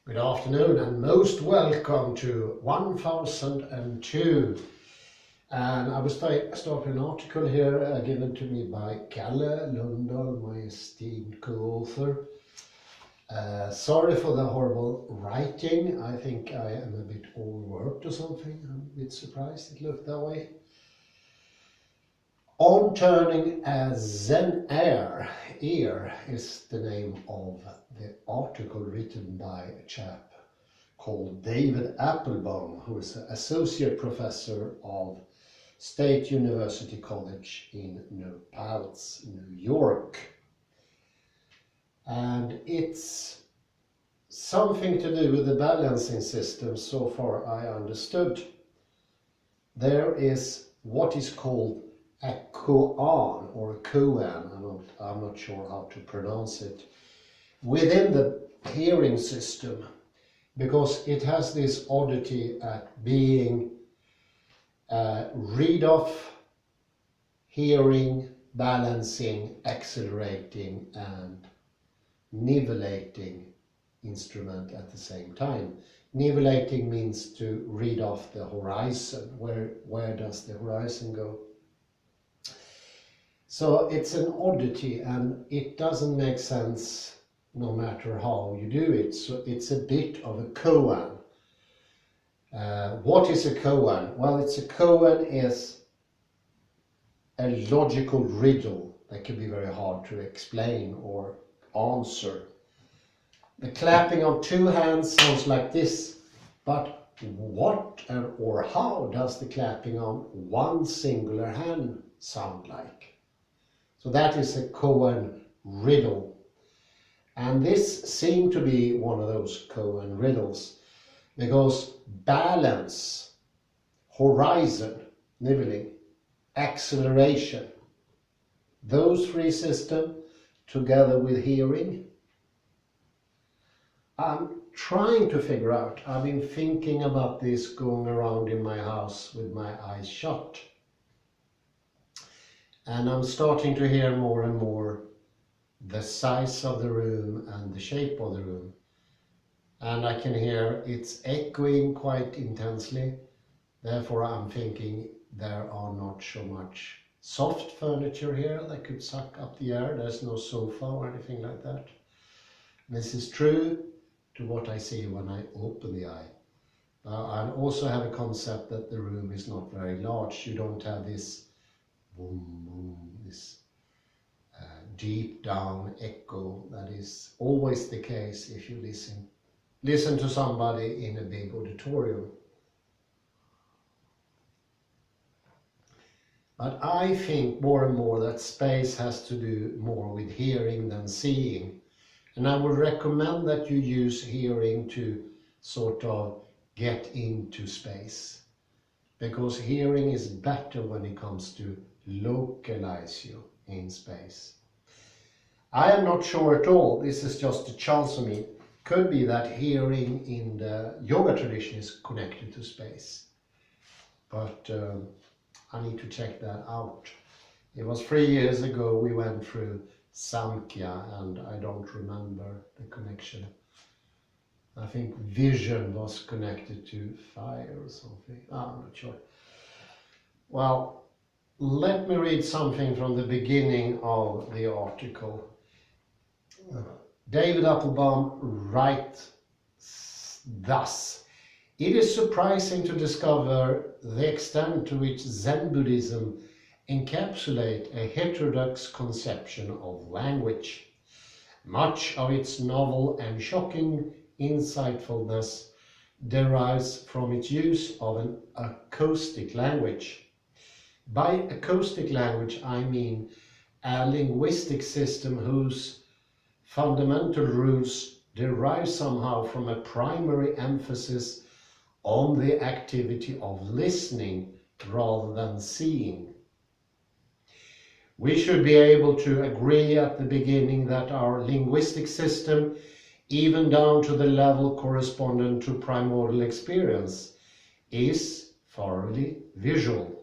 Good afternoon and most welcome to 1002. And I will start an article here given to me by Kalle Lundahl, my esteemed co-author. Sorry for the horrible writing. I think I am a bit overworked or something. I'm a bit surprised it looked that way. On Turning a Zen Ear is the name of the article written by a chap called David Applebaum, who is an associate professor of State University College in New Paltz, New York. And it's something to do with the balancing system, so far I understood. There is what is called a koan or a koan, I'm not sure how to pronounce it, within the hearing system, because it has this oddity at being read-off, hearing, balancing, accelerating and nivelating instrument at the same time. Nivelating means to read off the horizon. Where does the horizon go? So it's an oddity and it doesn't make sense no matter how you do it. So it's a bit of a koan. What is a koan? Well, a koan is a logical riddle that can be very hard to explain or answer. The clapping of two hands sounds like this, but what or how does the clapping on one singular hand sound like? So that is a koan riddle. And this seemed to be one of those koan riddles, because balance, horizon, niveling, acceleration, those three systems together with hearing, I'm trying to figure out. I've been thinking about this going around in my house with my eyes shut. And I'm starting to hear more and more the size of the room and the shape of the room. And I can hear it's echoing quite intensely. Therefore, I'm thinking there are not so much soft furniture here that could suck up the air. There's no sofa or anything like that. This is true to what I see when I open the eye. I also have a concept that the room is not very large. You don't have this boom, boom, this deep down echo that is always the case if you listen to somebody in a big auditorium. But I think more and more that space has to do more with hearing than seeing. And I would recommend that you use hearing to sort of get into space, because hearing is better when it comes to localize you in space. I am not sure at all, this is just a chance for me. Could be that hearing in the yoga tradition is connected to space. But I need to check that out. It was 3 years ago we went through Samkhya and I don't remember the connection. I think vision was connected to fire or something. I'm not sure. Well, let me read something from the beginning of the article. David Applebaum writes thus: "It is surprising to discover the extent to which Zen Buddhism encapsulates a heterodox conception of language. Much of its novel and shocking insightfulness derives from its use of an acoustic language. By acoustic language, I mean a linguistic system whose fundamental rules derive somehow from a primary emphasis on the activity of listening rather than seeing. We should be able to agree at the beginning that our linguistic system, even down to the level corresponding to primordial experience, is thoroughly visual.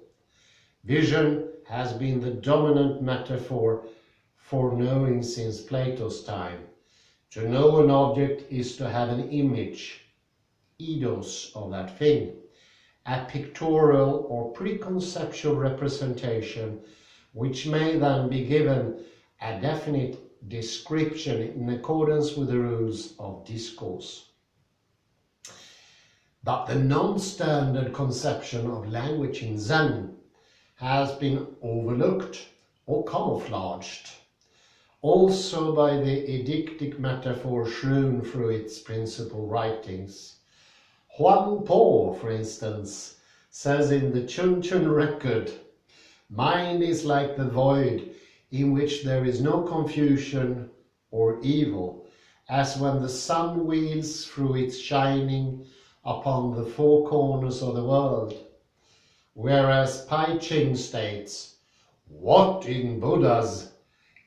Vision has been the dominant metaphor for knowing since Plato's time. To know an object is to have an image, eidos, of that thing, a pictorial or preconceptual representation, which may then be given a definite description in accordance with the rules of discourse. But the non-standard conception of language in Zen has been overlooked or camouflaged, also by the eidictic metaphor strewn through its principal writings. Huang Po, for instance, says in the Chun Chun record, "Mind is like the void in which there is no confusion or evil, as when the sun wheels through its shining upon the four corners of the world." Whereas Pai Ching states, "What in Buddhas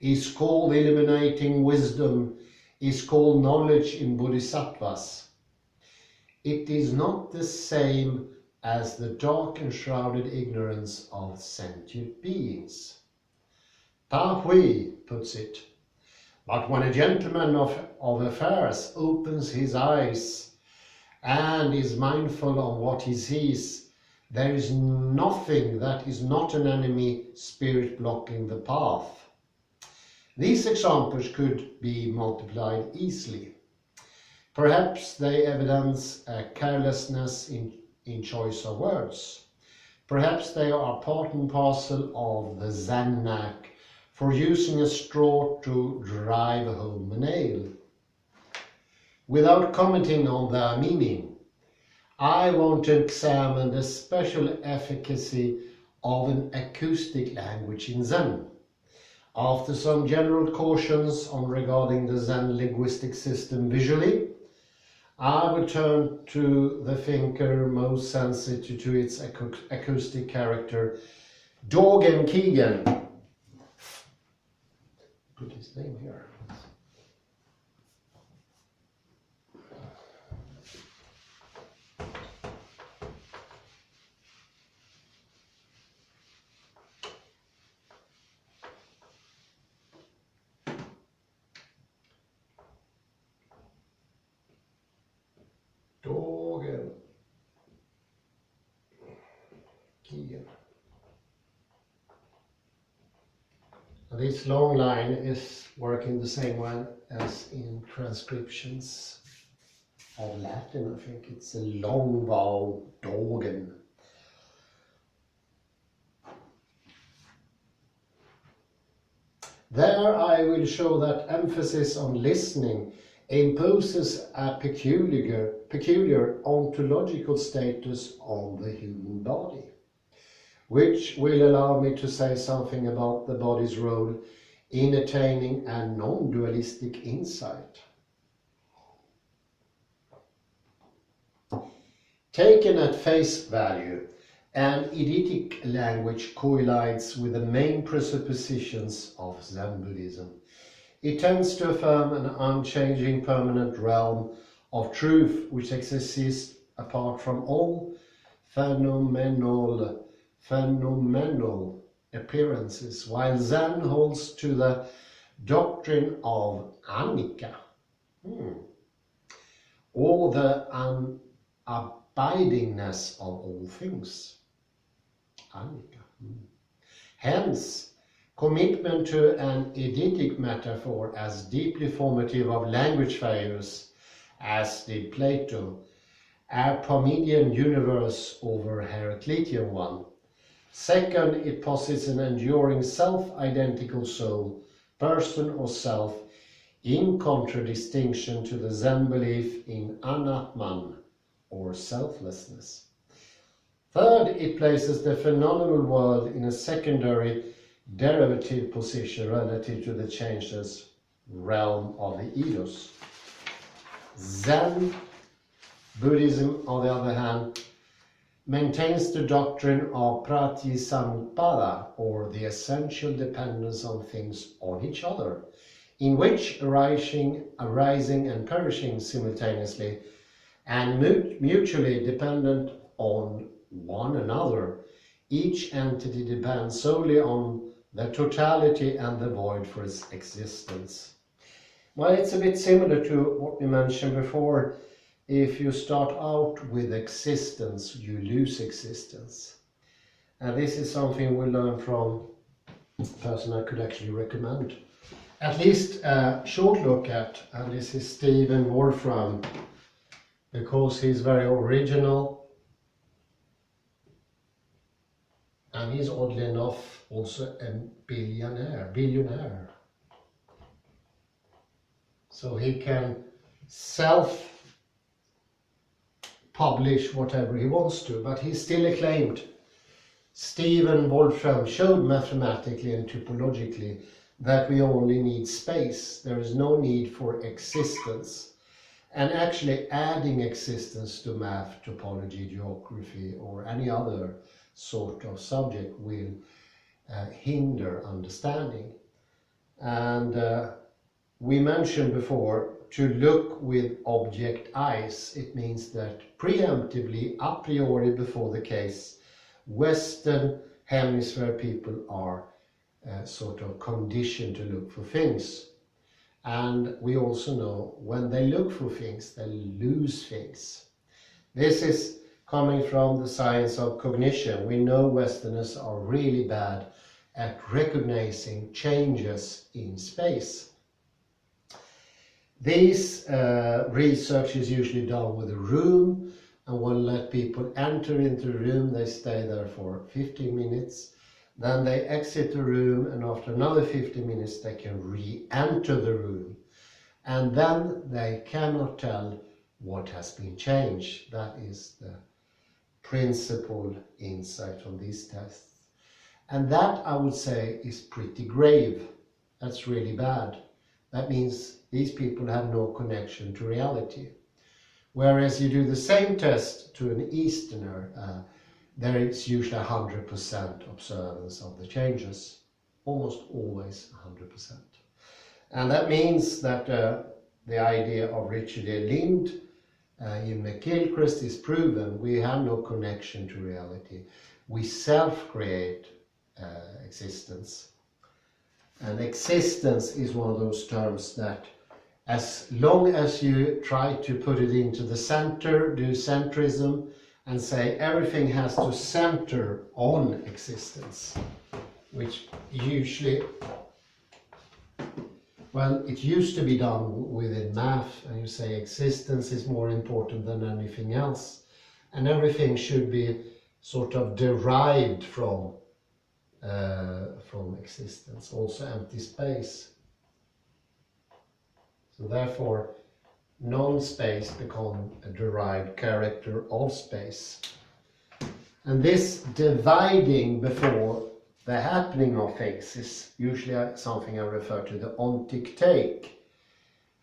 is called illuminating wisdom is called knowledge in Bodhisattvas. It is not the same as the dark and shrouded ignorance of sentient beings." Pa Hui puts it, "But when a gentleman of affairs opens his eyes and is mindful of what he sees, there is nothing that is not an enemy spirit blocking the path." These examples could be multiplied easily. Perhaps they evidence a carelessness in choice of words. Perhaps they are part and parcel of the Zen knack for using a straw to drive home a nail. Without commenting on their meaning, I want to examine the special efficacy of an acoustic language in Zen. After some general cautions on regarding the Zen linguistic system visually, I will turn to the thinker most sensitive to its acoustic character, Dogen Keegan. Put his name here. Dogen Keegan. This long line is working the same way as in transcriptions of Latin. I think it's a long vowel, Dogen. There I will show that emphasis on listening imposes a peculiar ontological status on the human body, which will allow me to say something about the body's role in attaining a non-dualistic insight. Taken at face value, an eidetic language collides with the main presuppositions of Zen Buddhism. It tends to affirm an unchanging permanent realm of truth which exists apart from all phenomenal appearances, while Zen holds to the doctrine of anicca, or the unabidingness of all things. Anicca. Hence, commitment to an eidetic metaphor as deeply formative of language values, as did Plato, a Parmenian universe over Heraclitean one. Second, it posits an enduring self-identical soul, person or self, in contradistinction to the Zen belief in anatman, or selflessness. Third, it places the phenomenal world in a secondary derivative position relative to the changeless realm of the eidos. Zen Buddhism, on the other hand, maintains the doctrine of pratyasamutpada, or the essential dependence of things on each other, in which arising and perishing simultaneously and mutually dependent on one another, each entity depends solely on the totality and the void for its existence. Well, it's a bit similar to what we mentioned before. If you start out with existence, you lose existence. And this is something we learn from a person I could actually recommend at least a short look at, and this is Stephen Wolfram, because he's very original, and he's oddly enough also a billionaire. So he can self-publish whatever he wants to, but he's still acclaimed. Stephen Wolfram showed mathematically and topologically that we only need space. There is no need for existence. And actually adding existence to math, topology, geography, or any other sort of subject will hinder understanding. And we mentioned before, to look with object eyes. It means that preemptively, a priori, before the case, Western Hemisphere people are sort of conditioned to look for things. And we also know when they look for things, they lose things. This is coming from the science of cognition. We know Westerners are really bad at recognizing changes in space. These research is usually done with a room, and we'll let people enter into the room. They stay there for 15 minutes. Then they exit the room, and after another 15 minutes they can re-enter the room. And then they cannot tell what has been changed. That is the principal insight from these tests. And that, I would say, is pretty grave. That's really bad. That means these people have no connection to reality. Whereas you do the same test to an Easterner, there is usually 100% observance of the changes, almost always 100%. And that means that the idea of Richard A. Lind in McGilchrist is proven. We have no connection to reality. We self-create existence. And existence is one of those terms that, as long as you try to put it into the center, do centrism, and say everything has to center on existence, which usually, well, it used to be done within math, and you say existence is more important than anything else, and everything should be sort of derived from existence, also empty space. So therefore, non-space become a derived character of space. And this dividing before the happening of things is usually something I refer to the ontic take.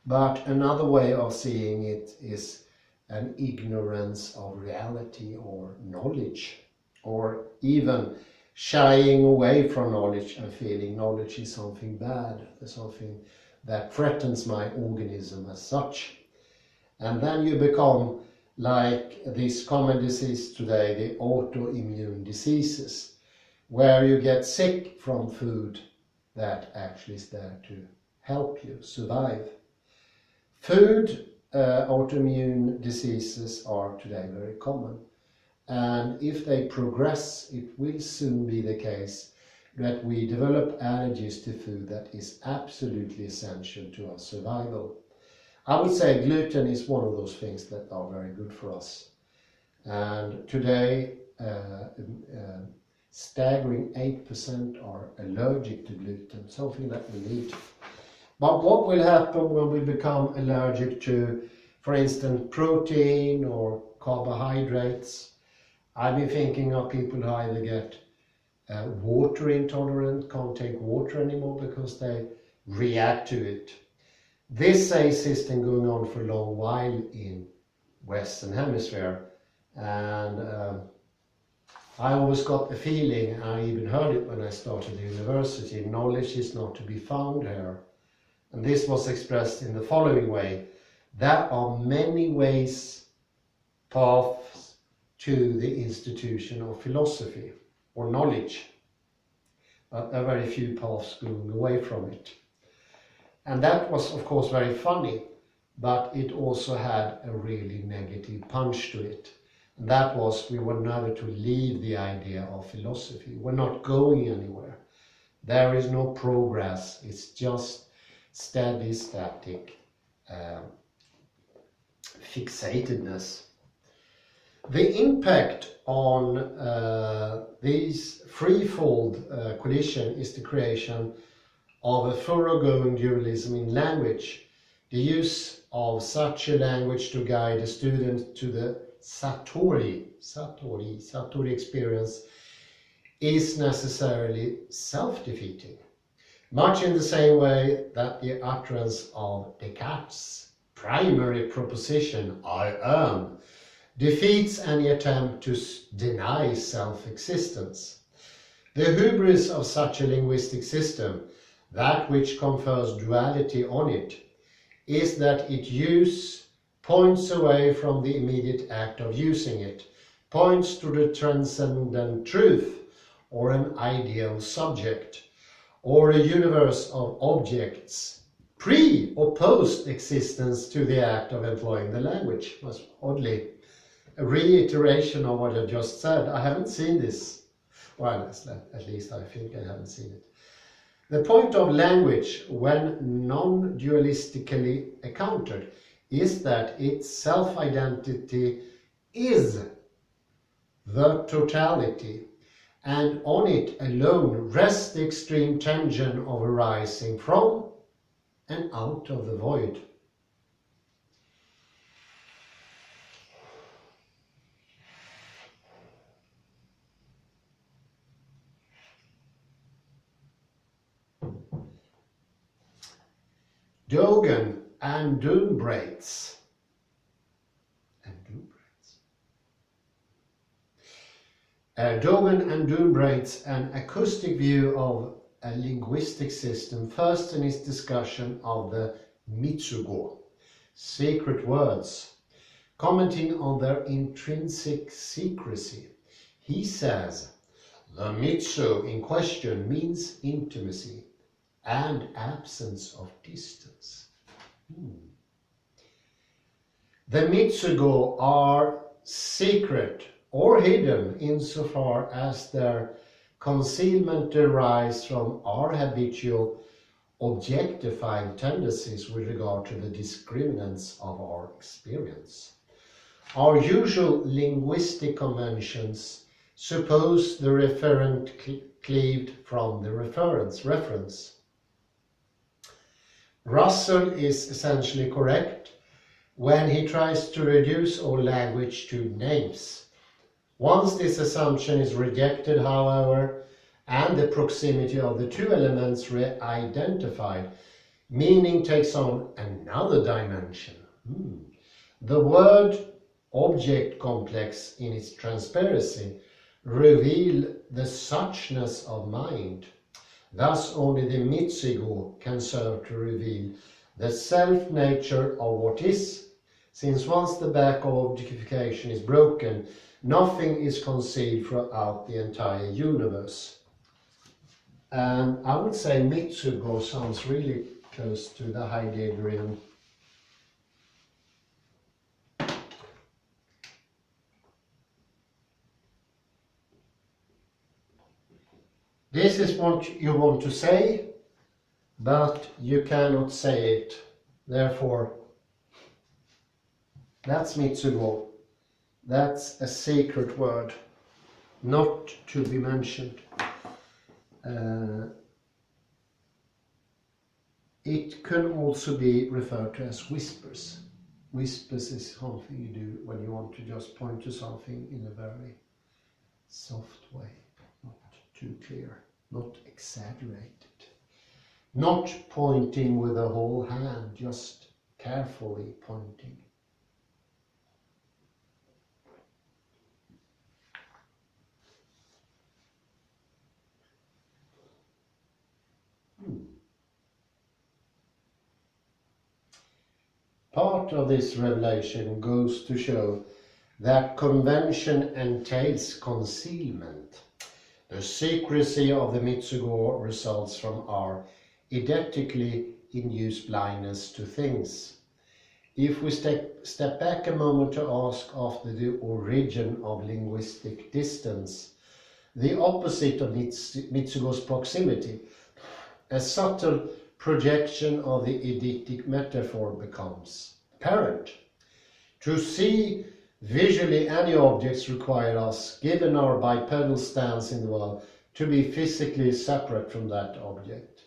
But another way of seeing it is an ignorance of reality or knowledge, or even shying away from knowledge and feeling knowledge is something bad, something that threatens my organism as such. And then you become like this common disease today, the autoimmune diseases, where you get sick from food that actually is there to help you survive. Food autoimmune diseases are today very common. And if they progress, it will soon be the case that we develop allergies to food that is absolutely essential to our survival. I would say gluten is one of those things that are very good for us. And today, staggering 8% are allergic to gluten, something that we need. But what will happen when we become allergic to, for instance, protein or carbohydrates? I've been thinking of people who either get water intolerant, can't take water anymore because they react to it. This is a system going on for a long while in Western Hemisphere, and I always got the feeling, and I even heard it when I started the university, knowledge is not to be found here. And this was expressed in the following way: there are many ways, paths to the institution of philosophy or knowledge, but there are very few paths going away from it. And that was, of course, very funny, but it also had a really negative punch to it. And that was, we were never to leave the idea of philosophy. We're not going anywhere. There is no progress. It's just steady, static fixatedness. The impact on these threefold collision is the creation of a thoroughgoing dualism in language. The use of such a language to guide a student to the satori experience is necessarily self-defeating. Much in the same way that the utterance of Descartes' primary proposition, I am, defeats any attempt to deny self-existence. The hubris of such a linguistic system, that which confers duality on it, is that its use points away from the immediate act of using it, points to the transcendent truth, or an ideal subject, or a universe of objects, pre or post existence to the act of employing the language. Was oddly a reiteration of what I just said. I haven't seen this. Well, at least I think I haven't seen it. The point of language, when non-dualistically encountered, is that its self-identity is the totality, and on it alone rests the extreme tension of arising from and out of the void. Dogen and Dunbrates. Dogen and Dunbrates, an acoustic view of a linguistic system, first in his discussion of the Mitsugo, sacred words, commenting on their intrinsic secrecy. He says, the Mitsu in question means intimacy and absence of distance. The Mitsugo are secret or hidden insofar as their concealment derives from our habitual objectifying tendencies with regard to the discriminants of our experience. Our usual linguistic conventions suppose the referent cleaved from the reference. Russell is essentially correct when he tries to reduce all language to names. Once this assumption is rejected, however, and the proximity of the two elements re-identified, meaning takes on another dimension. The word object complex in its transparency reveal the suchness of mind. Thus only the Mitsugo can serve to reveal the self-nature of what is, since once the back of objectification is broken, nothing is concealed throughout the entire universe. And I would say Mitsugo sounds really close to the Heideggerian. This is what you want to say, but you cannot say it. Therefore, that's Mitsugo. That's a sacred word, not to be mentioned. It can also be referred to as whispers. Whispers is something you do when you want to just point to something in a very soft way. Too clear, not exaggerated, not pointing with a whole hand, just carefully pointing. Part of this revelation goes to show that convention entails concealment. The secrecy of the Mitsugo results from our eidetically induce blindness to things. If we step back a moment to ask after the origin of linguistic distance, the opposite of Mitsugo's proximity, a subtle projection of the eidetic metaphor, becomes apparent. To see visually any objects require us, given our bipedal stance in the world, to be physically separate from that object.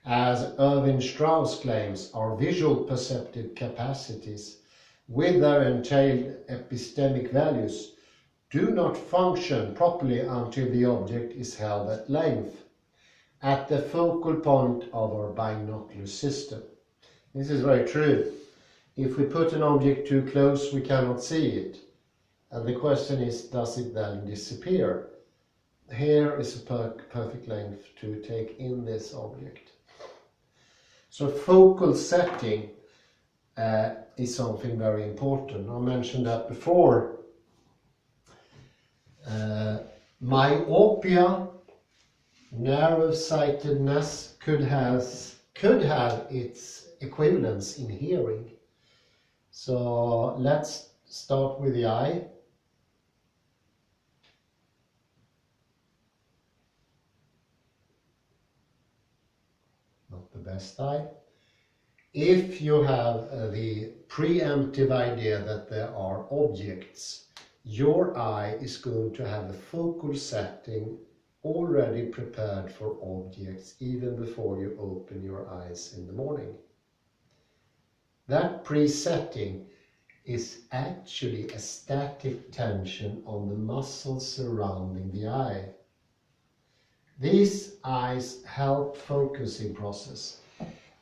As Erwin Strauss claims, our visual perceptive capacities, with their entailed epistemic values, do not function properly until the object is held at length, at the focal point of our binocular system. This is very true. If we put an object too close, we cannot see it. And the question is, does it then disappear? Here is a perfect length to take in this object. So focal setting is something very important. I mentioned that before. Myopia, narrow-sightedness, could have its equivalence in hearing. So let's start with the eye. Not the best eye. If you have the preemptive idea that there are objects, your eye is going to have a focal setting already prepared for objects even before you open your eyes in the morning. That presetting is actually a static tension on the muscles surrounding the eye. These eyes help focusing process,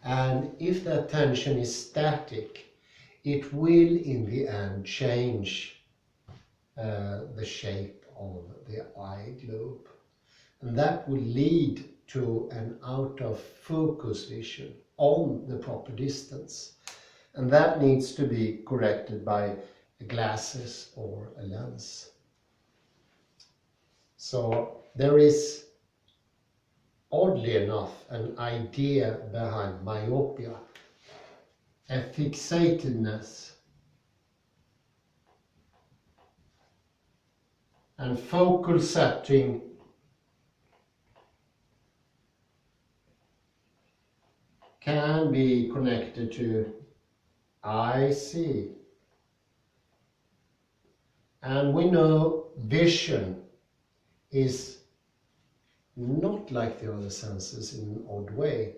and if that tension is static, it will in the end change the shape of the eye globe, and that will lead to an out of focus vision on the proper distance, and that needs to be corrected by glasses or a lens. So there is, oddly enough, an idea behind myopia, a fixatedness. And focal setting can be connected to I see. And we know vision is not like the other senses in an odd way.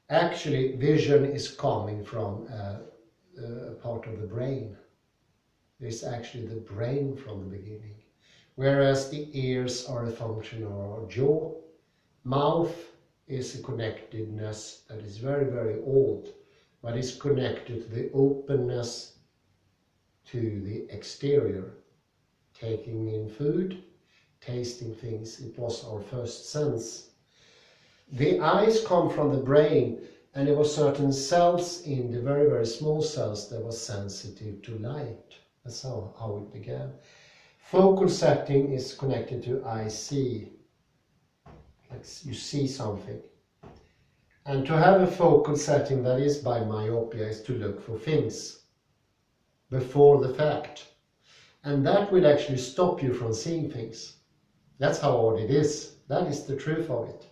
Actually, vision is coming from a part of the brain. It's actually the brain from the beginning. Whereas the ears are a function of our jaw, mouth is a connectedness that is very, very old, but is connected to the openness to the exterior. Taking in food, tasting things, it was our first sense. The eyes come from the brain, and there were certain cells in the very, very small cells that were sensitive to light. That's how it began. Focal setting is connected to I see, like you see something. And to have a focal setting that is by myopia is to look for things before the fact. And that will actually stop you from seeing things. That's how odd it is. That is the truth of it.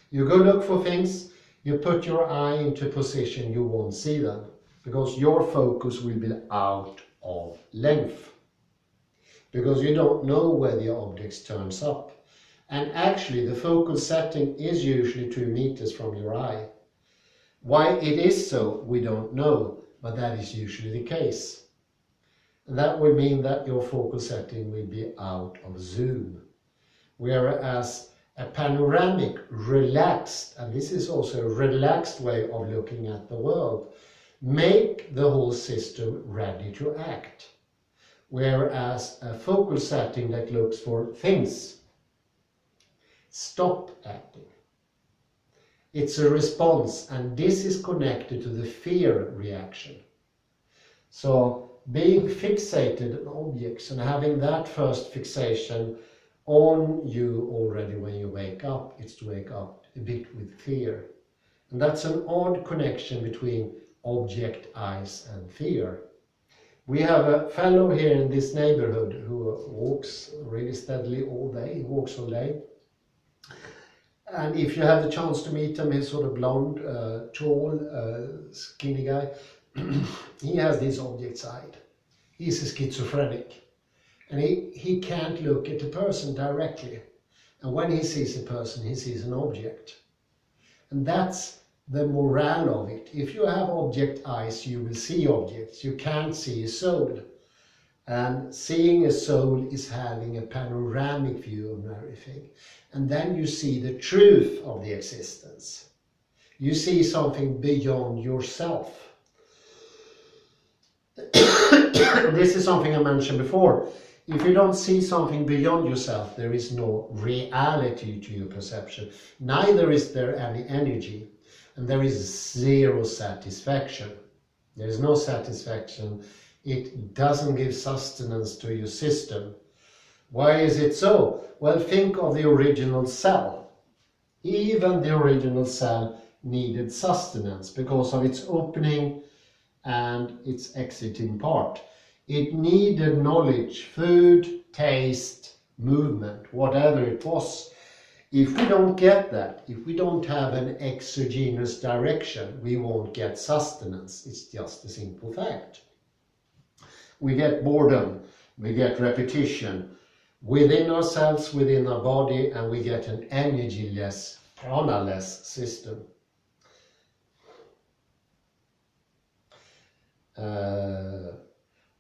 You go look for things, you put your eye into a position, you won't see them, because your focus will be out of length. Because you don't know where the object turns up. And actually the focal setting is usually 2 meters from your eye. Why it is so, we don't know, but that is usually the case. And that will mean that your focal setting will be out of zoom. Whereas a panoramic, relaxed, and this is also a relaxed way of looking at the world, make the whole system ready to act. Whereas a focal setting that looks for things, stop acting. It's a response, and this is connected to the fear reaction. So being fixated on objects and having that first fixation on you already when you wake up, it's to wake up a bit with fear. And that's an odd connection between object eyes and fear. We have a fellow here in this neighborhood who walks really steadily all day, he walks all day. And if you have the chance to meet him, he's sort of blonde, tall, skinny guy. He has this object side. He's a schizophrenic. And he can't look at a person directly. And when he sees a person, he sees an object. And that's the morale of it. If you have object eyes, you will see objects. You can't see a soul. And seeing a soul is having a panoramic view of everything. And then you see the truth of the existence. You see something beyond yourself. This is something I mentioned before. If you don't see something beyond yourself, there is no reality to your perception. Neither is there any energy. And there is zero satisfaction. There is no satisfaction. It doesn't give sustenance to your system. Why is it so? Well, think of the original cell. Even the original cell needed sustenance because of its opening and its exiting part. It needed knowledge, food, taste, movement, whatever it was. If we don't get that, if we don't have an exogenous direction, we won't get sustenance. It's just a simple fact. We get boredom, we get repetition within ourselves, within our body, and we get an energy-less, prana-less system.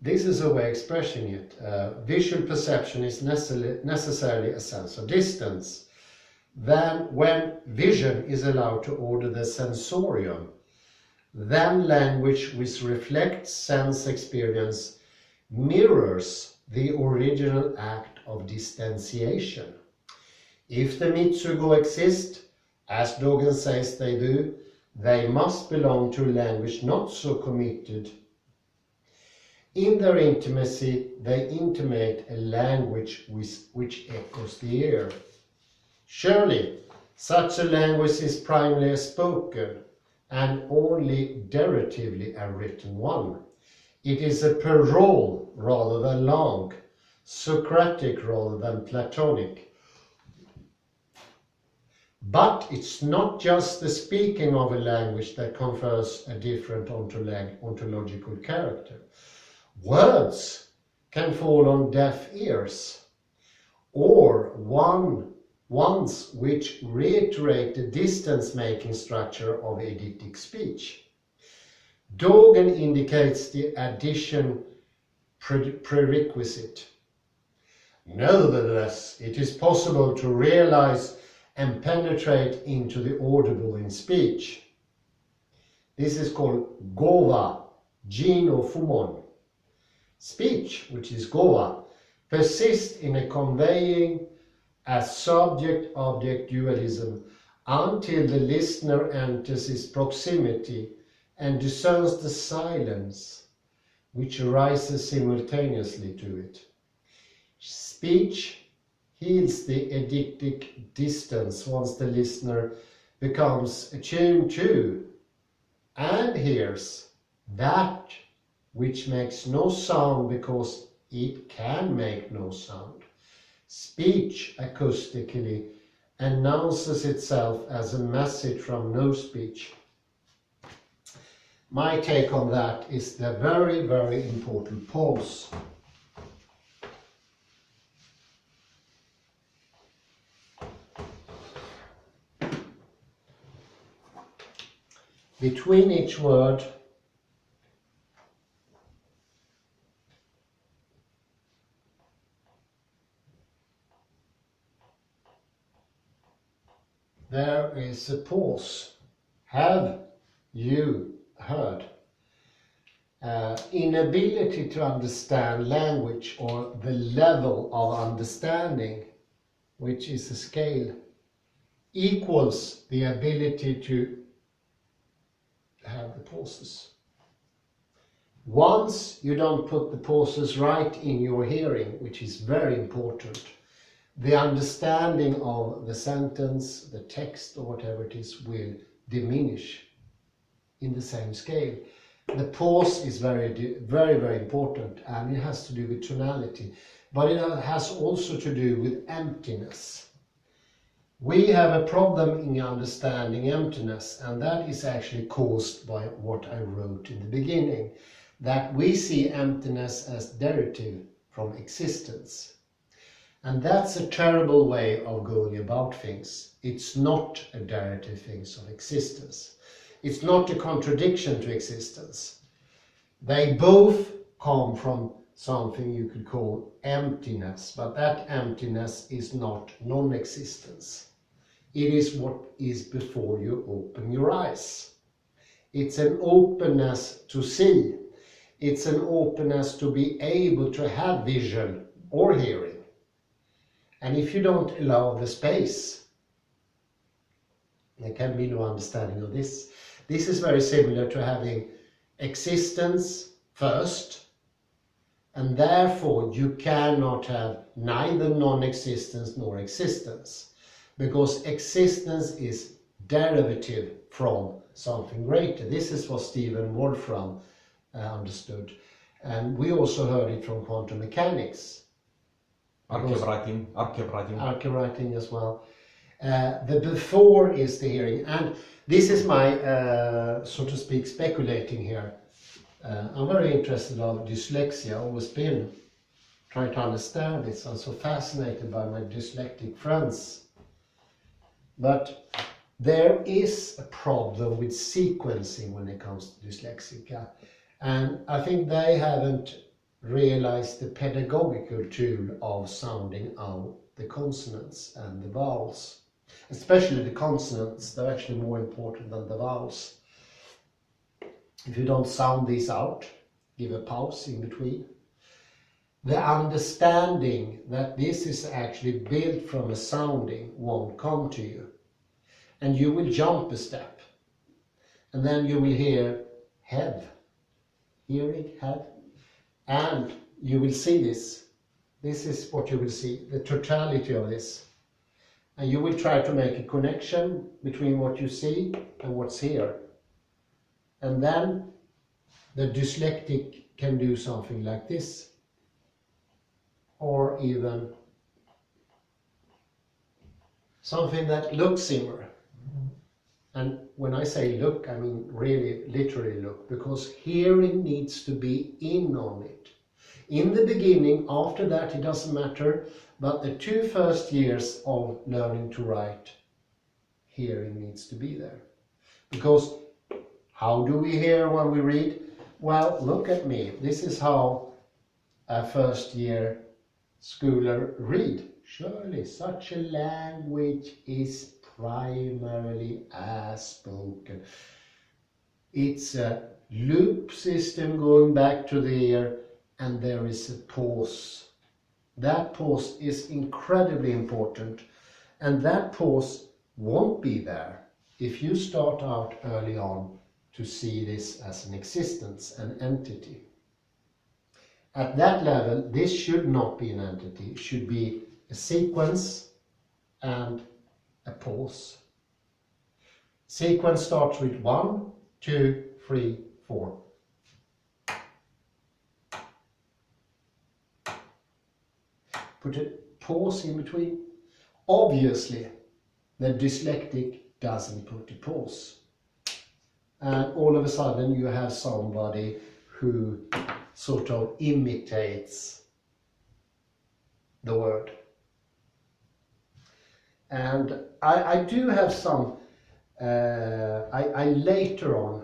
This is a way of expressing it. Visual perception is necessarily a sense of distance. Then when vision is allowed to order the sensorium, then language which reflects sense experience mirrors the original act of distanciation. If the Mitsugo exist, as Dogen says they do, they must belong to a language not so committed. In their intimacy, they intimate a language which echoes the ear. Surely, such a language is primarily a spoken and only derivatively a written one. It is a parole rather than langue, Socratic rather than Platonic. But it's not just the speaking of a language that confers a different ontological character. Words can fall on deaf ears, or ones which reiterate the distance-making structure of eidetic speech. Dogen indicates the addition prerequisite. Nevertheless, it is possible to realize and penetrate into the audible in speech. This is called Gova, Jino Fumon. Speech, which is Gova, persists in a conveying a subject-object dualism until the listener enters its proximity and discerns the silence which arises simultaneously to it. Speech heals the eidetic distance once the listener becomes attuned to and hears that which makes no sound because it can make no sound. Speech acoustically announces itself as a message from no speech. My take on that is the very, very important pause. Between each word, there is a pause. Have you heard? Inability to understand language, or the level of understanding, which is a scale, equals the ability to have the pauses. Once you don't put the pauses right in your hearing, which is very important, the understanding of the sentence, the text, or whatever it is, will diminish in the same scale. The pause is very, very important, and it has to do with tonality, but it has also to do with emptiness. We have a problem in understanding emptiness, and that is actually caused by what I wrote in the beginning, that we see emptiness as derivative from existence. And that's a terrible way of going about things. It's not a derivative thing of existence. It's not a contradiction to existence. They both come from something you could call emptiness, but that emptiness is not non-existence. It is what is before you open your eyes. It's an openness to see. It's an openness to be able to have vision or hearing. And if you don't allow the space, there can be no understanding of this. This is very similar to having existence first, and therefore you cannot have neither non-existence nor existence, because existence is derivative from something greater. This is what Stephen Wolfram understood, and we also heard it from quantum mechanics. Archive writing as well. The before is the hearing, and this is my, so to speak, speculating here. I'm very interested in dyslexia, always been trying to understand it. I'm so fascinated by my dyslexic friends. But there is a problem with sequencing when it comes to dyslexia, and I think they haven't realized the pedagogical tool of sounding out the consonants and the vowels. Especially the consonants, they're actually more important than the vowels. If you don't sound these out, give a pause in between. The understanding that this is actually built from a sounding won't come to you. And you will jump a step. And then you will hear have, hearing, have. And you will see this. This is what you will see, the totality of this. And you will try to make a connection between what you see and what's here. And then the dyslexic can do something like this. Or even something that looks similar. And when I say look, I mean really literally look, because hearing needs to be in on it. In the beginning, after that it doesn't matter, but the 2 first years of learning to write, hearing needs to be there. Because how do we hear when we read? Well, look at me. This is how a first year schooler read. Surely such a language is primarily as spoken. It's a loop system going back to the ear, and there is a pause. That pause is incredibly important, and that pause won't be there if you start out early on to see this as an existence, an entity. At that level, this should not be an entity. It should be a sequence and a pause. Sequence starts with 1, 2, 3, 4. Put a pause in between. Obviously, the dyslexic doesn't put a pause. And all of a sudden you have somebody who sort of imitates the word. And I do have some, I later on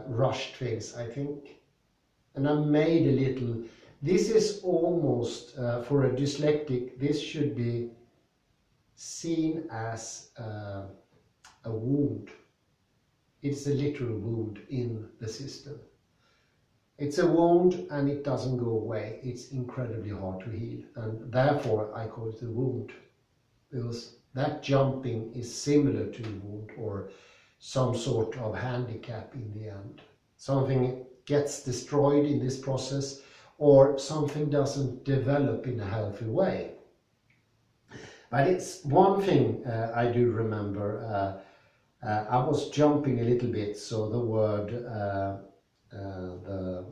rushed things, I think, and I made a little, this is almost, for a dyslexic, this should be seen as a wound. It's a literal wound in the system. It's a wound and it doesn't go away. It's incredibly hard to heal, and therefore I call it a wound, because that jumping is similar to a wound or some sort of handicap in the end. Something gets destroyed in this process, or something doesn't develop in a healthy way. But it's one thing I do remember, I was jumping a little bit, so the word,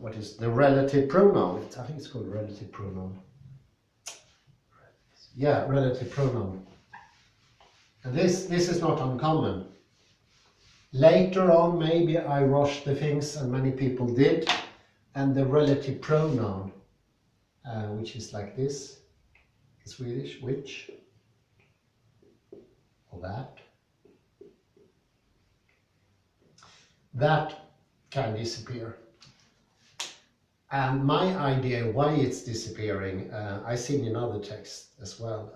what is the relative pronoun? I think it's called relative pronoun. Yeah, relative pronoun. And this is not uncommon. Later on, maybe I rushed the things, and many people did, and the relative pronoun, which is like this in Swedish, which, or that can disappear. And my idea why it's disappearing, I've seen in other texts as well,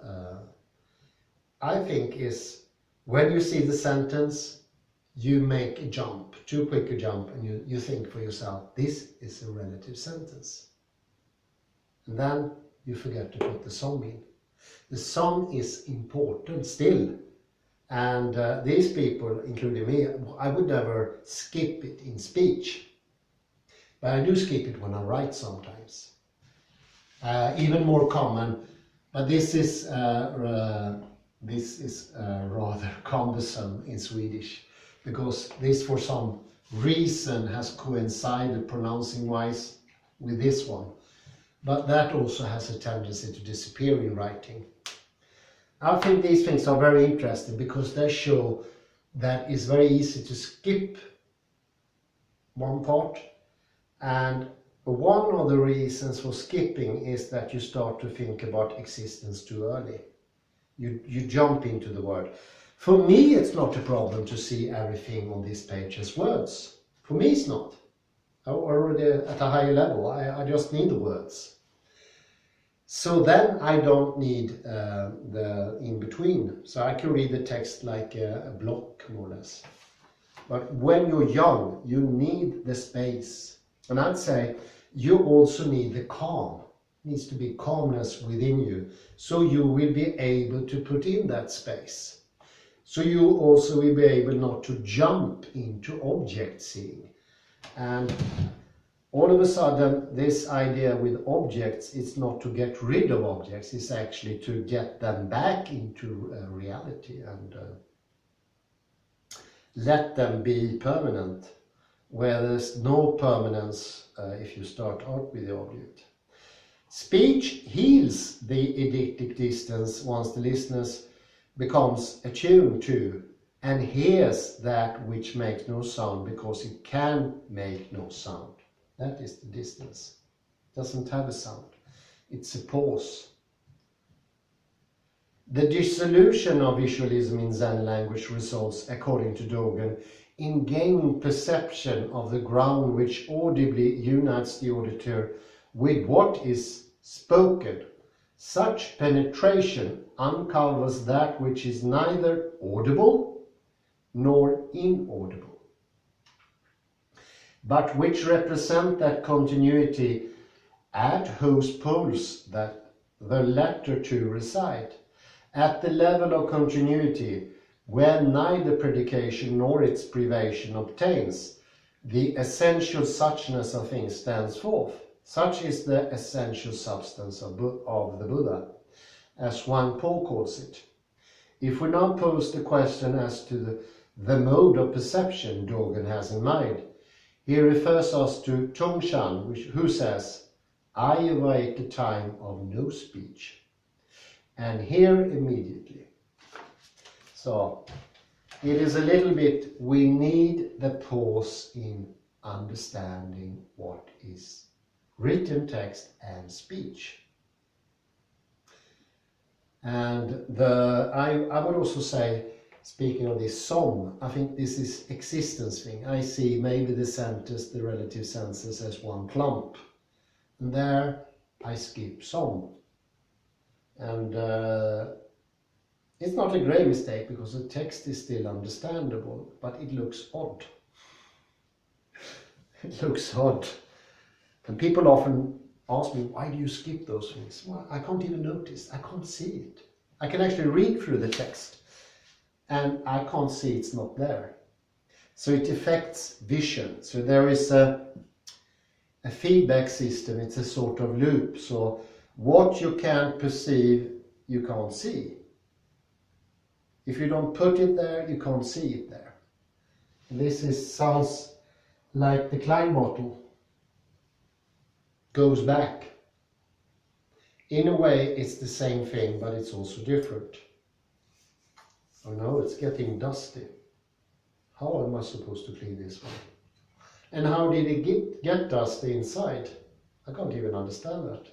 I think is when you see the sentence, you make a jump, too quick a jump, and you think for yourself, this is a relative sentence. And then you forget to put the sum in. The sum is important still. And these people, including me, I would never skip it in speech. But I do skip it when I write sometimes. Even more common, but this is rather cumbersome in Swedish, because this for some reason has coincided pronouncing-wise with this one. But that also has a tendency to disappear in writing. I think these things are very interesting because they show that it's very easy to skip one part, and one of the reasons for skipping is that you start to think about existence too early. You jump into the word. For me, it's not a problem to see everything on this page as words. For me, it's not. I'm already at a higher level. I just need the words. So then I don't need the in-between. So I can read the text like a block, more or less. But when you're young, you need the space. And I'd say you also need the calm. It needs to be calmness within you. So you will be able to put in that space. So you also will be able not to jump into object seeing. And all of a sudden, this idea with objects is not to get rid of objects, it's actually to get them back into reality and let them be permanent, where there's no permanence if you start out with the object. Speech heals the eidetic distance once the listener becomes attuned to and hears that which makes no sound because it can make no sound. That is the distance. It doesn't have a sound. It's a pause. The dissolution of visualism in Zen language results, according to Dogen, in gaining perception of the ground which audibly unites the auditor with what is spoken. Such penetration uncovers that which is neither audible nor inaudible, but which represent that continuity at whose poles that the latter two reside. At the level of continuity, where neither predication nor its privation obtains, the essential suchness of things stands forth. Such is the essential substance of the Buddha, as Wang Po calls it. If we now pose the question as to the mode of perception Dogen has in mind, he refers us to Tongshan, who says, I await the time of no speech. And here immediately. So it is a little bit, we need the pause in understanding what is written text and speech. And I would also say, speaking of this som, I think this is existence thing. I see maybe the centers, the relative senses as one clump. And there I skip som. And it's not a grave mistake because the text is still understandable, but it looks odd. It looks odd. And people often ask me, why do you skip those things? Well, I can't even notice. I can't see it. I can actually read through the text and I can't see it's not there. So it affects vision. So there is a feedback system. It's a sort of loop. So what you can't perceive, you can't see. If you don't put it there, you can't see it there. Sounds like the Klein bottle goes back. In a way, it's the same thing, but it's also different. Oh no, it's getting dusty. How am I supposed to clean this one? And how did it get dusty inside? I can't even understand that.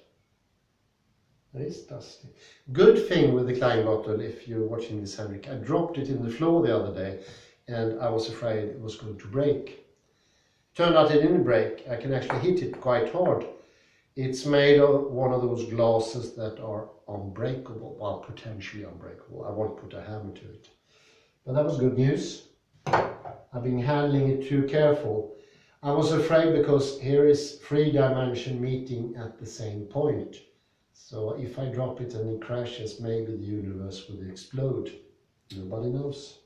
It is dusty. Good thing with the Klein bottle, if you're watching this, Henrik, I dropped it in the floor the other day and I was afraid it was going to break. Turned out it didn't break. I can actually hit it quite hard. It's made of one of those glasses that are unbreakable, well, potentially unbreakable. I won't put a hammer to it. But that was good news. I've been handling it too careful. I was afraid because here is 3 dimensions meeting at the same point. So if I drop it and it crashes, maybe the universe will explode. Nobody knows.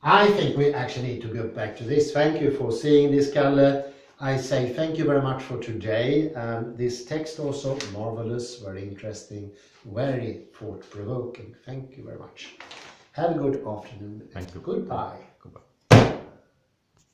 I think we actually need to go back to this. Thank you for seeing this, Kalle. I say thank you very much for today. This text also marvelous, very interesting, very thought-provoking. Thank you very much. Have a good afternoon. Thank you. Goodbye. Goodbye.